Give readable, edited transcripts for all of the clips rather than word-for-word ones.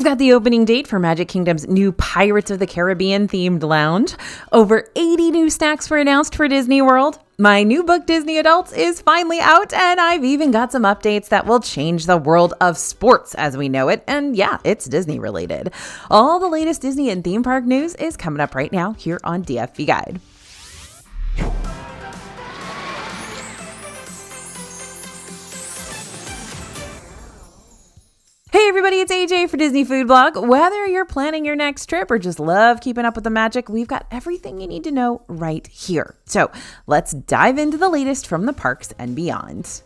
We've got the opening date for Magic Kingdom's new Pirates of the Caribbean themed lounge. Over 80 new snacks were announced for Disney World. My new book, Disney Adults, is finally out, and I've even got some updates that will change the world of sports as we know it. And yeah, it's Disney related. All the latest Disney and theme park news is coming up right now here on DFV Guide. Hey everybody, it's AJ for Disney Food Blog. Whether you're planning your next trip or just love keeping up with the magic, we've got everything you need to know right here. So let's dive into the latest from the parks and beyond.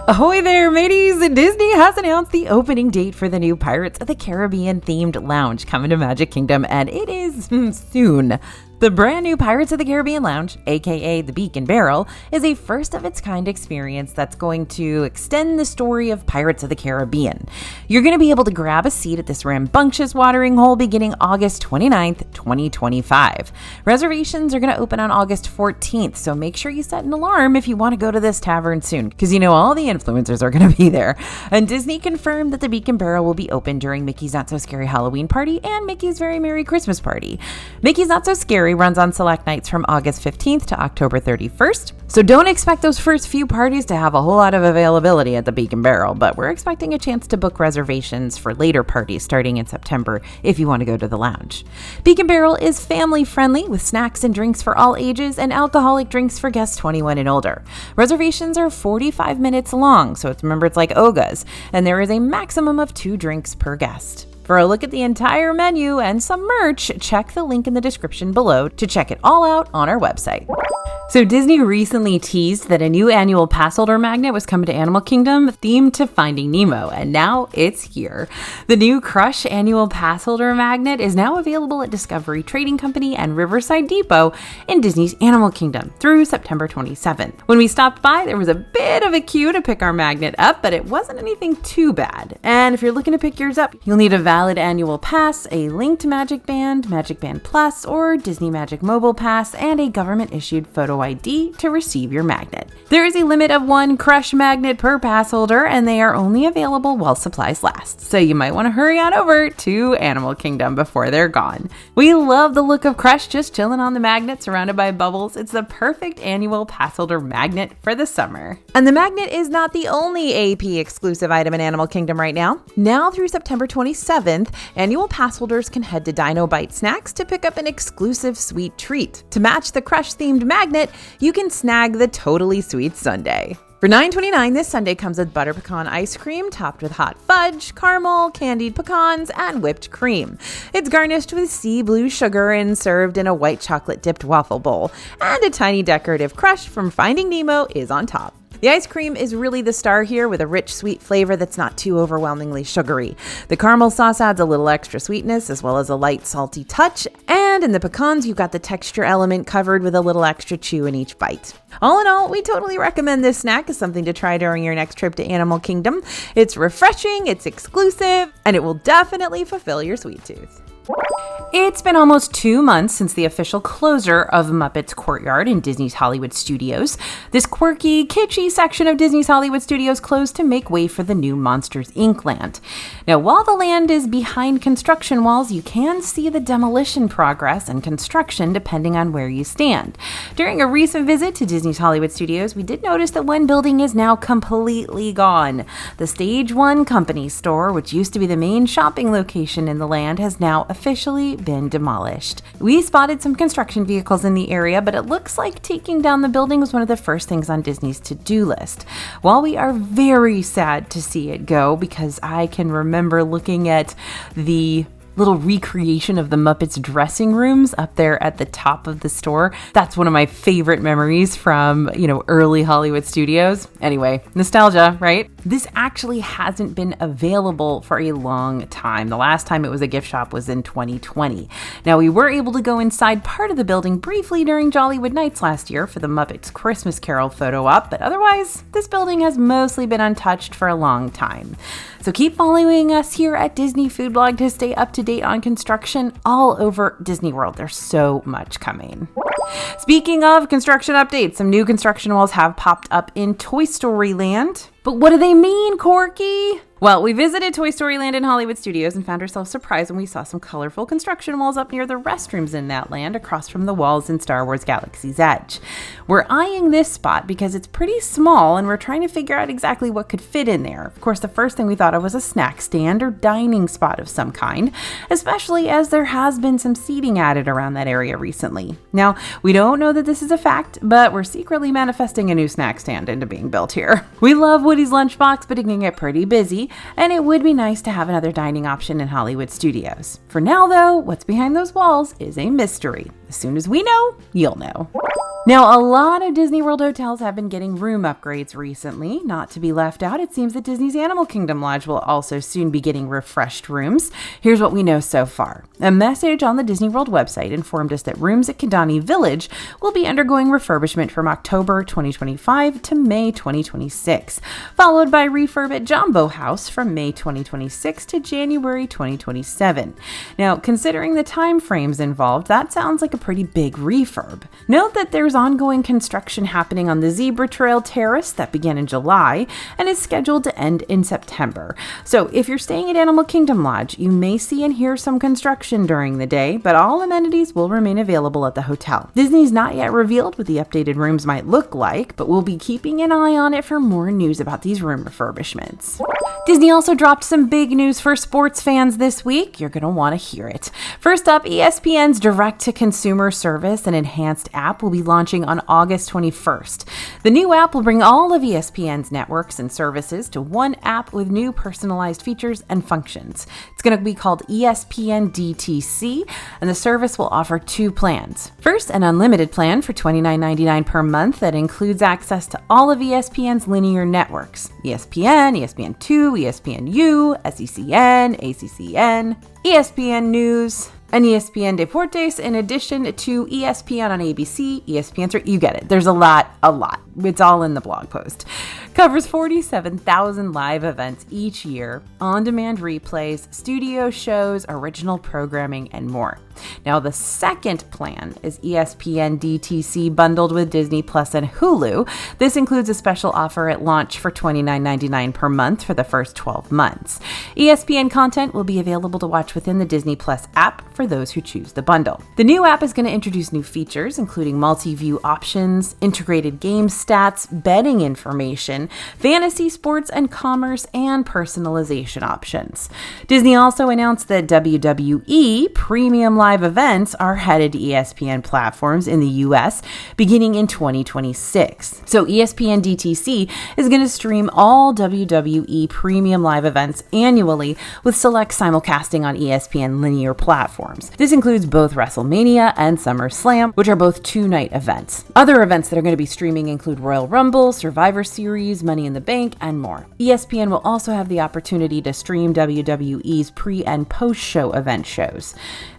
Ahoy there, mateys! Disney has announced the opening date for the new Pirates of the Caribbean themed lounge coming to Magic Kingdom, and it is soon. The brand new Pirates of the Caribbean Lounge, aka the Beak and Barrel, is a first-of-its-kind experience that's going to extend the story of Pirates of the Caribbean. You're going to be able to grab a seat at this rambunctious watering hole beginning August 29th, 2025. Reservations are going to open on August 14th, so make sure you set an alarm if you want to go to this tavern soon, because you know all the influencers are going to be there. And Disney confirmed that the Beak and Barrel will be open during Mickey's Not So Scary Halloween Party and Mickey's Very Merry Christmas Party. Mickey's Not So Scary runs on select nights from August 15th to October 31st. So don't expect those first few parties to have a whole lot of availability at the Beak and Barrel, but we're expecting a chance to book reservations for later parties starting in September if you want to go to the lounge. Beak and Barrel is family friendly with snacks and drinks for all ages and alcoholic drinks for guests 21 and older. Reservations are 45 minutes long, so it's like Oga's, and there is a maximum of 2 drinks per guest. For a look at the entire menu and some merch, check the link in the description below to check it all out on our website. So Disney recently teased that a new annual Passholder magnet was coming to Animal Kingdom themed to Finding Nemo, and now it's here. The new Crush annual Passholder magnet is now available at Discovery Trading Company and Riverside Depot in Disney's Animal Kingdom through September 27th. When we stopped by, there was a bit of a queue to pick our magnet up, but it wasn't anything too bad. And if you're looking to pick yours up, you'll need a valid annual pass, a linked Magic Band Plus, or Disney Magic Mobile Pass, and a government-issued photo ID to receive your magnet. There is a limit of 1 Crush magnet per pass holder, and they are only available while supplies last. So you might want to hurry on over to Animal Kingdom before they're gone. We love the look of Crush just chilling on the magnet surrounded by bubbles. It's the perfect annual pass holder magnet for the summer. And the magnet is not the only AP exclusive item in Animal Kingdom right now. Now through September 27th, annual pass holders can head to Dino Bite Snacks to pick up an exclusive sweet treat. To match the Crush themed magnet, you can snag the Totally Sweet Sundae. For $9.29, this sundae comes with butter pecan ice cream topped with hot fudge, caramel, candied pecans, and whipped cream. It's garnished with sea blue sugar and served in a white chocolate dipped waffle bowl, and a tiny decorative Crush from Finding Nemo is on top. The ice cream is really the star here, with a rich, sweet flavor that's not too overwhelmingly sugary. The caramel sauce adds a little extra sweetness, as well as a light, salty touch. And in the pecans, you've got the texture element covered with a little extra chew in each bite. All in all, we totally recommend this snack as something to try during your next trip to Animal Kingdom. It's refreshing, it's exclusive, and it will definitely fulfill your sweet tooth. It's been almost 2 months since the official closure of Muppets Courtyard in Disney's Hollywood Studios. This quirky, kitschy section of Disney's Hollywood Studios closed to make way for the new Monsters, Inc. land. Now, while the land is behind construction walls, you can see the demolition progress and construction depending on where you stand. During a recent visit to Disney's Hollywood Studios, we did notice that one building is now completely gone. The Stage 1 Company store, which used to be the main shopping location in the land, has now officially been demolished. We spotted some construction vehicles in the area, but it looks like taking down the building was one of the first things on Disney's to-do list. While we are very sad to see it go, because I can remember looking at the little recreation of the Muppets dressing rooms up there at the top of the store. That's one of my favorite memories from, early Hollywood Studios. Anyway, nostalgia, right? This actually hasn't been available for a long time. The last time it was a gift shop was in 2020. Now, we were able to go inside part of the building briefly during Jollywood Nights last year for the Muppets Christmas Carol photo op, but otherwise, this building has mostly been untouched for a long time. So keep following us here at Disney Food Blog to stay up to date on construction all over Disney World. There's so much coming. Speaking of construction updates, some new construction walls have popped up in Toy Story Land. But what do they mean, Corky? Well, we visited Toy Story Land in Hollywood Studios and found ourselves surprised when we saw some colorful construction walls up near the restrooms in that land across from the walls in Star Wars Galaxy's Edge. We're eyeing this spot because it's pretty small and we're trying to figure out exactly what could fit in there. Of course, the first thing we thought of was a snack stand or dining spot of some kind, especially as there has been some seating added around that area recently. Now, we don't know that this is a fact, but we're secretly manifesting a new snack stand into being built here. We love Woody's Lunchbox, but it can get pretty busy, and it would be nice to have another dining option in Hollywood Studios. For now, though, what's behind those walls is a mystery. As soon as we know, you'll know. Now, a lot of Disney World hotels have been getting room upgrades recently. Not to be left out, it seems that Disney's Animal Kingdom Lodge will also soon be getting refreshed rooms. Here's what we know so far. A message on the Disney World website informed us that rooms at Kidani Village will be undergoing refurbishment from October 2025 to May 2026, followed by refurb at Jumbo House from May 2026 to January 2027. Now, considering the time frames involved, that sounds like a pretty big refurb. Note that there's ongoing construction happening on the Zebra Trail Terrace that began in July and is scheduled to end in September. So if you're staying at Animal Kingdom Lodge, you may see and hear some construction during the day, but all amenities will remain available at the hotel. Disney's not yet revealed what the updated rooms might look like, but we'll be keeping an eye on it for more news about these room refurbishments. Disney also dropped some big news for sports fans this week. You're going to want to hear it. First up, ESPN's direct-to-consumer service and enhanced app will be launching on August 21st. The new app will bring all of ESPN's networks and services to one app with new personalized features and functions. It's going to be called ESPN DTC, and the service will offer two plans. First, an unlimited plan for $29.99 per month that includes access to all of ESPN's linear networks: ESPN, ESPN2, ESPNU, SECN, ACCN, ESPN News, and ESPN Deportes, in addition to ESPN on ABC, ESPN3. You get it. There's a lot. It's all in the blog post. Covers 47,000 live events each year, on-demand replays, studio shows, original programming, and more. Now, the second plan is ESPN DTC bundled with Disney Plus and Hulu. This includes a special offer at launch for $29.99 per month for the first 12 months. ESPN content will be available to watch within the Disney Plus app for those who choose the bundle. The new app is going to introduce new features, including multi-view options, integrated game stats, betting information, fantasy sports and commerce, and personalization options. Disney also announced that WWE premium live events are headed to ESPN platforms in the US beginning in 2026. So ESPN DTC is going to stream all WWE premium live events annually with select simulcasting on ESPN linear platforms. This includes both WrestleMania and SummerSlam, which are both two-night events. Other events that are going to be streaming include Royal Rumble, Survivor Series, Money in the Bank, and more. ESPN will also have the opportunity to stream WWE's pre- and post-show event shows.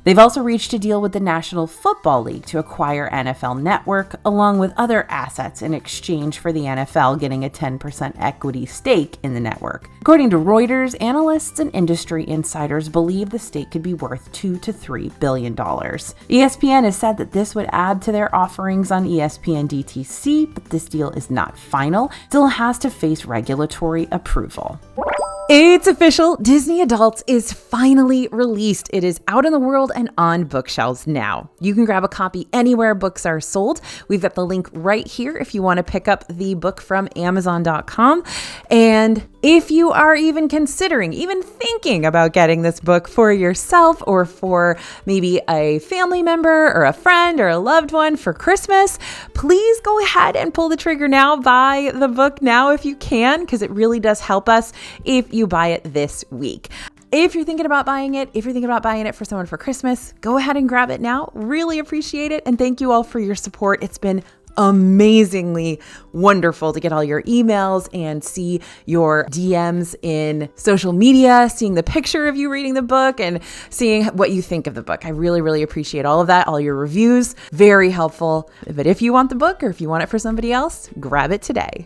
They've also reached a deal with the National Football League to acquire NFL Network, along with other assets in exchange for the NFL getting a 10% equity stake in the network. According to Reuters, analysts and industry insiders believe the stake could be worth $2 to $3 billion. ESPN has said that this would add to their offerings on ESPN DTC, but this deal is not final. Still has to face regulatory approval. It's official. Disney Adults is finally released. It is out in the world and on bookshelves now. You can grab a copy anywhere books are sold. We've got the link right here if you want to pick up the book from Amazon.com. And if you are even considering, even thinking about getting this book for yourself or for maybe a family member or a friend or a loved one for Christmas, please go ahead and pull the trigger now. Buy the book now if you can, because it really does help us if you buy it this week. If you're thinking about buying it for someone for Christmas, go ahead and grab it now. Really appreciate it. And thank you all for your support. It's been amazingly wonderful to get all your emails and see your DMs in social media, seeing the picture of you reading the book and seeing what you think of the book. I really, really appreciate all of that, all your reviews. Very helpful. But if you want the book or if you want it for somebody else, grab it today.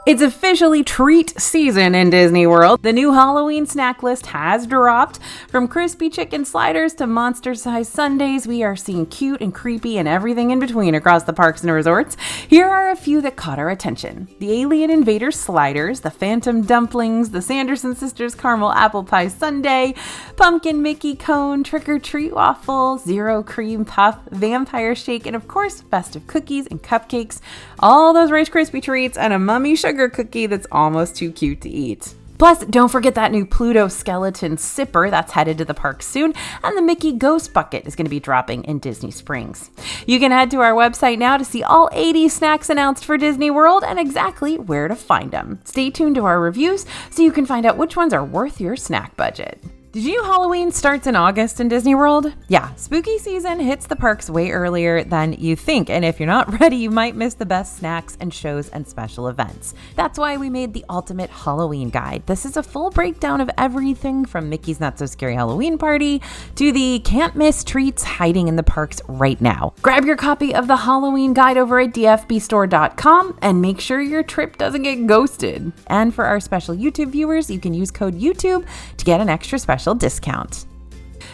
It's officially treat season in Disney World. The new Halloween snack list has dropped. From crispy chicken sliders to monster-sized sundaes, we are seeing cute and creepy and everything in between across the parks and resorts. Here are a few that caught our attention. The Alien Invader sliders, the Phantom dumplings, the Sanderson Sisters caramel apple pie sundae, pumpkin Mickey cone, trick-or-treat waffle, zero cream puff, vampire shake, and of course, festive cookies and cupcakes. All those Rice Krispie treats and a mummy sugar cookie that's almost too cute to eat. Plus, don't forget that new Pluto skeleton sipper that's headed to the park soon, and the Mickey Ghost Bucket is going to be dropping in Disney Springs. You can head to our website now to see all 80 snacks announced for Disney World and exactly where to find them. Stay tuned to our reviews so you can find out which ones are worth your snack budget. Did you know Halloween starts in August in Disney World? Yeah, spooky season hits the parks way earlier than you think, and if you're not ready, you might miss the best snacks and shows and special events. That's why we made the ultimate Halloween guide. This is a full breakdown of everything from Mickey's Not So Scary Halloween Party to the can't miss treats hiding in the parks right now. Grab your copy of the Halloween guide over at dfbstore.com and make sure your trip doesn't get ghosted. And for our special YouTube viewers, you can use code YouTube to get an extra special discount.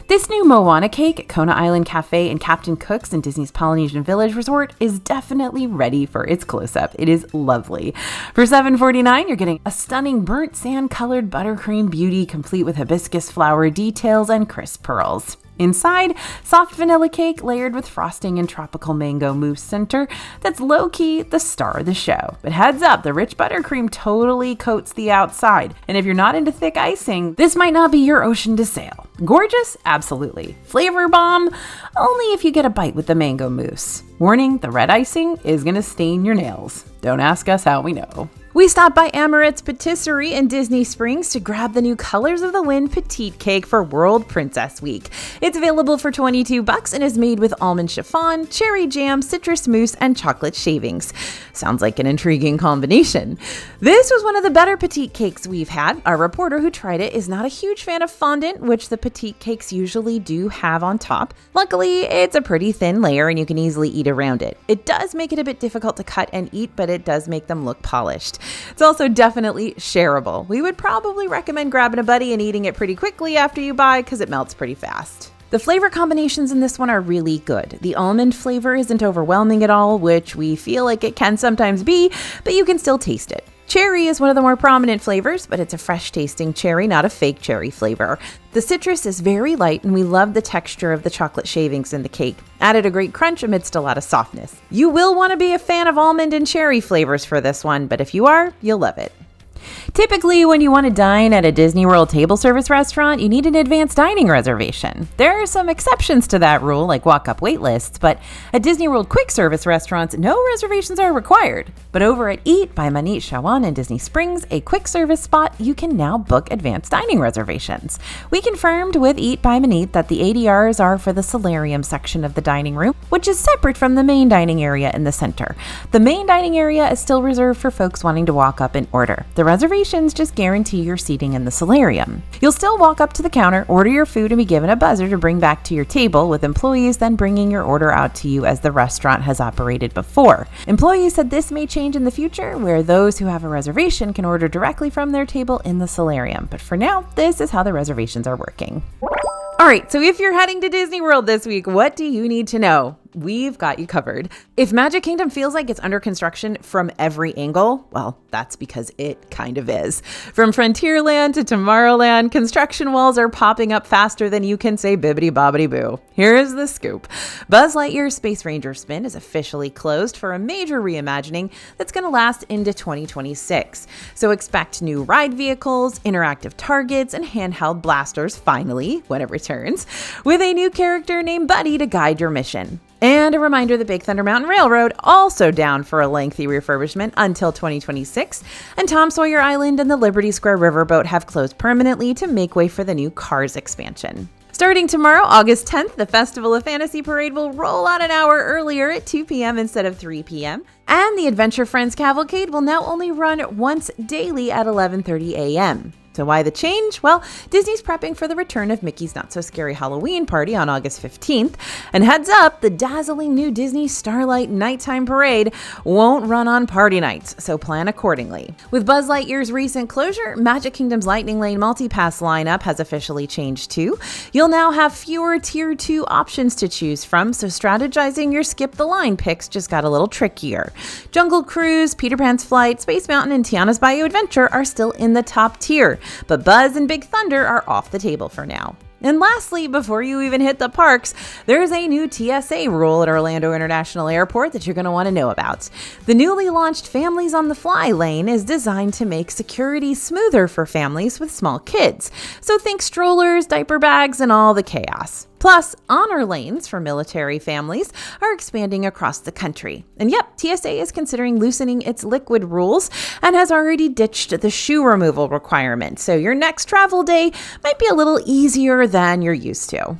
This new Moana Cake at Kona Island Cafe and Captain Cook's in Disney's Polynesian Village Resort is definitely ready for its close-up. It is lovely. For $7.49, you're getting a stunning burnt sand-colored buttercream beauty complete with hibiscus flower details and crisp pearls. Inside, soft vanilla cake layered with frosting and tropical mango mousse center that's low-key the star of the show. But heads up, the rich buttercream totally coats the outside. And if you're not into thick icing, this might not be your ocean to sail. Gorgeous? Absolutely. Flavor bomb? Only if you get a bite with the mango mousse. Warning, the red icing is going to stain your nails. Don't ask us how we know. We stopped by Amorette's Patisserie in Disney Springs to grab the new Colors of the Wind Petite cake for World Princess Week. It's available for $22 and is made with almond chiffon, cherry jam, citrus mousse, and chocolate shavings. Sounds like an intriguing combination. This was one of the better Petite cakes we've had. Our reporter who tried it is not a huge fan of fondant, which the Petite cakes usually do have on top. Luckily, it's a pretty thin layer and you can easily eat around it. It does make it a bit difficult to cut and eat, but it does make them look polished. It's also definitely shareable. We would probably recommend grabbing a buddy and eating it pretty quickly after you buy because it melts pretty fast. The flavor combinations in this one are really good. The almond flavor isn't overwhelming at all, which we feel like it can sometimes be, but you can still taste it. Cherry is one of the more prominent flavors, but it's a fresh tasting cherry, not a fake cherry flavor. The citrus is very light and we love the texture of the chocolate shavings in the cake. Added a great crunch amidst a lot of softness. You will want to be a fan of almond and cherry flavors for this one, but if you are, you'll love it. Typically, when you want to dine at a Disney World table service restaurant, you need an advanced dining reservation. There are some exceptions to that rule, like walk-up wait lists, but at Disney World quick service restaurants, no reservations are required. But over at Eat by Manit Shawan in Disney Springs, a quick service spot, you can now book advanced dining reservations. We confirmed with Eat by Manit that the ADRs are for the solarium section of the dining room, which is separate from the main dining area in the center. The main dining area is still reserved for folks wanting to walk up and order. The reservations just guarantee your seating in the solarium. You'll still walk up to the counter, order your food, and be given a buzzer to bring back to your table, with employees then bringing your order out to you as the restaurant has operated before. Employees said this may change in the future, where those who have a reservation can order directly from their table in the solarium. But for now, this is how the reservations are working. All right, so if you're heading to Disney World this week, what do you need to know? We've got you covered. If Magic Kingdom feels like it's under construction from every angle, well, that's because it kind of is. From Frontierland to Tomorrowland, construction walls are popping up faster than you can say bibbidi bobbidi boo. Here's the scoop. Buzz Lightyear's Space Ranger spin is officially closed for a major reimagining that's going to last into 2026. So expect new ride vehicles, interactive targets, and handheld blasters finally, when it returns, with a new character named Buddy to guide your mission. And a reminder, the Big Thunder Mountain Railroad also down for a lengthy refurbishment until 2026, and Tom Sawyer Island and the Liberty Square Riverboat have closed permanently to make way for the new Cars expansion. Starting tomorrow, August 10th, the Festival of Fantasy Parade will roll out an hour earlier at 2 p.m. instead of 3 p.m., and the Adventure Friends Cavalcade will now only run once daily at 11:30 a.m. So why the change? Well, Disney's prepping for the return of Mickey's Not So Scary Halloween Party on August 15th. And heads up, the dazzling new Disney Starlight Nighttime Parade won't run on party nights, so plan accordingly. With Buzz Lightyear's recent closure, Magic Kingdom's Lightning Lane Multipass lineup has officially changed too. You'll now have fewer Tier 2 options to choose from, so strategizing your skip the line picks just got a little trickier. Jungle Cruise, Peter Pan's Flight, Space Mountain, and Tiana's Bayou Adventure are still in the top tier. But Buzz and Big Thunder are off the table for now. And lastly, before you even hit the parks, there's a new TSA rule at Orlando International Airport that you're going to want to know about. The newly launched Families on the Fly lane is designed to make security smoother for families with small kids. So think strollers, diaper bags, and all the chaos. Plus, honor lanes for military families are expanding across the country. And yep, TSA is considering loosening its liquid rules and has already ditched the shoe removal requirement. So your next travel day might be a little easier than you're used to.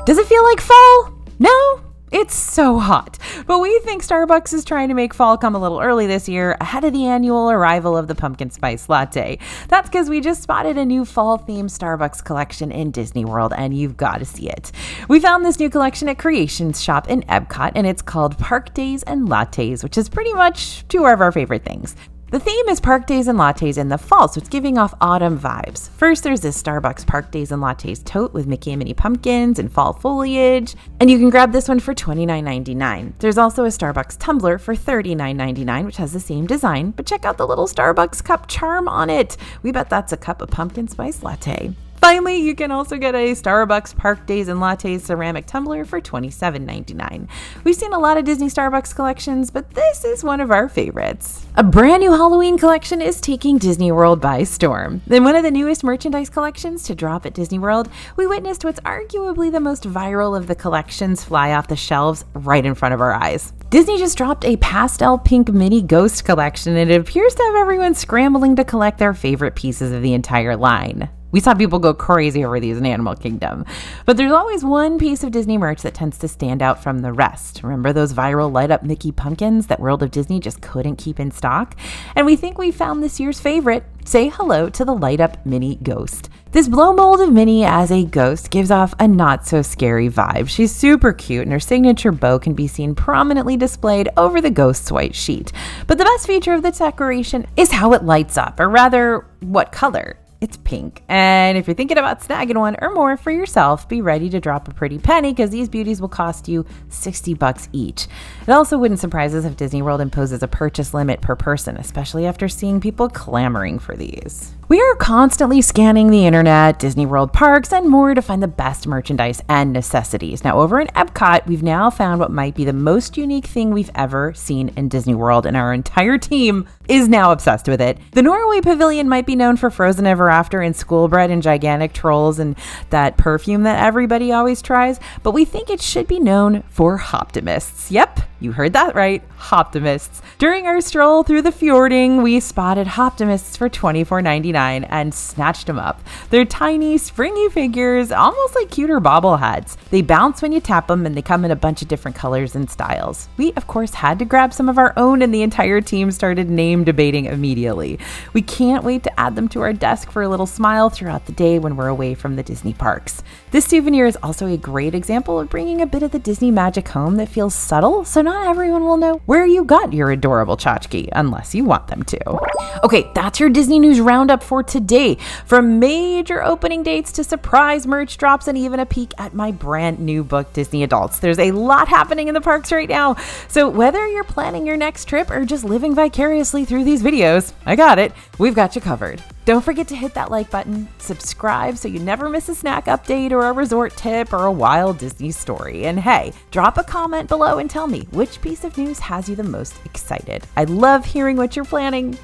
Does it feel like fall? No? It's so hot, but we think Starbucks is trying to make fall come a little early this year ahead of the annual arrival of the pumpkin spice latte. That's because we just spotted a new fall-themed Starbucks collection in Disney World, and you've got to see it. We found this new collection at Creations Shop in Epcot, and it's called Park Days and Lattes, which is pretty much two of our favorite things. The theme is Park Days and Lattes in the fall, so it's giving off autumn vibes. First, there's this Starbucks Park Days and Lattes tote with Mickey and Minnie pumpkins and fall foliage, and you can grab this one for $29.99. There's also a Starbucks tumbler for $39.99, which has the same design, but check out the little Starbucks cup charm on it. We bet that's a cup of pumpkin spice latte. Finally, you can also get a Starbucks Park Days and Lattes ceramic tumbler for $27.99. We've seen a lot of Disney Starbucks collections, but this is one of our favorites. A brand new Halloween collection is taking Disney World by storm. In one of the newest merchandise collections to drop at Disney World, we witnessed what's arguably the most viral of the collections fly off the shelves right in front of our eyes. Disney just dropped a pastel pink Minnie Ghost collection, and it appears to have everyone scrambling to collect their favorite pieces of the entire line. We saw people go crazy over these in Animal Kingdom. But there's always one piece of Disney merch that tends to stand out from the rest. Remember those viral light-up Mickey pumpkins that World of Disney just couldn't keep in stock? And we think we found this year's favorite. Say hello to the light-up Minnie Ghost. This blow mold of Minnie as a ghost gives off a not-so-scary vibe. She's super cute, and her signature bow can be seen prominently displayed over the ghost's white sheet. But the best feature of the decoration is how it lights up, or rather, what color. It's pink. And if you're thinking about snagging one or more for yourself, be ready to drop a pretty penny because these beauties will cost you $60 each. It also wouldn't surprise us if Disney World imposes a purchase limit per person, especially after seeing people clamoring for these. We are constantly scanning the internet, Disney World parks, and more to find the best merchandise and necessities. Now, over in Epcot, we've now found what might be the most unique thing we've ever seen in Disney World, and our entire team is now obsessed with it. The Norway Pavilion might be known for Frozen Ever After and School Bread and gigantic trolls and that perfume that everybody always tries, but we think it should be known for Hoptimists. Yep, you heard that right, Hoptimists. During our stroll through the fjording, we spotted Hoptimists for $24.99 and snatched them up. They're tiny, springy figures, almost like cuter bobbleheads. They bounce when you tap them, and they come in a bunch of different colors and styles. We, of course, had to grab some of our own, and the entire team started name debating immediately. We can't wait to add them to our desk for a little smile throughout the day when we're away from the Disney parks. This souvenir is also a great example of bringing a bit of the Disney magic home that feels subtle, so not everyone will know where you got your adorable tchotchke unless you want them to. Okay, that's your Disney News Roundup for today. From major opening dates to surprise merch drops and even a peek at my brand new book, Disney Adults. There's a lot happening in the parks right now. So whether you're planning your next trip or just living vicariously through these videos, I got it. We've got you covered. Don't forget to hit that like button, subscribe so you never miss a snack update or a resort tip or a wild Disney story. And hey, drop a comment below and tell me which piece of news has you the most excited. I love hearing what you're planning.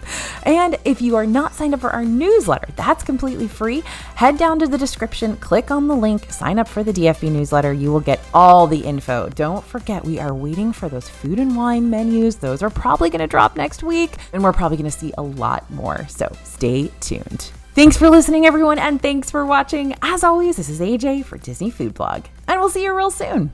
And if you are not signed up for our newsletter, that's completely free. Head down to the description, click on the link, sign up for the DFB newsletter. You will get all the info. Don't forget, we are waiting for those food and wine menus. Those are probably going to drop next week, and we're probably going to see a lot more. So stay tuned. Thanks for listening, everyone, and thanks for watching. As always, this is AJ for Disney Food Blog, and we'll see you real soon.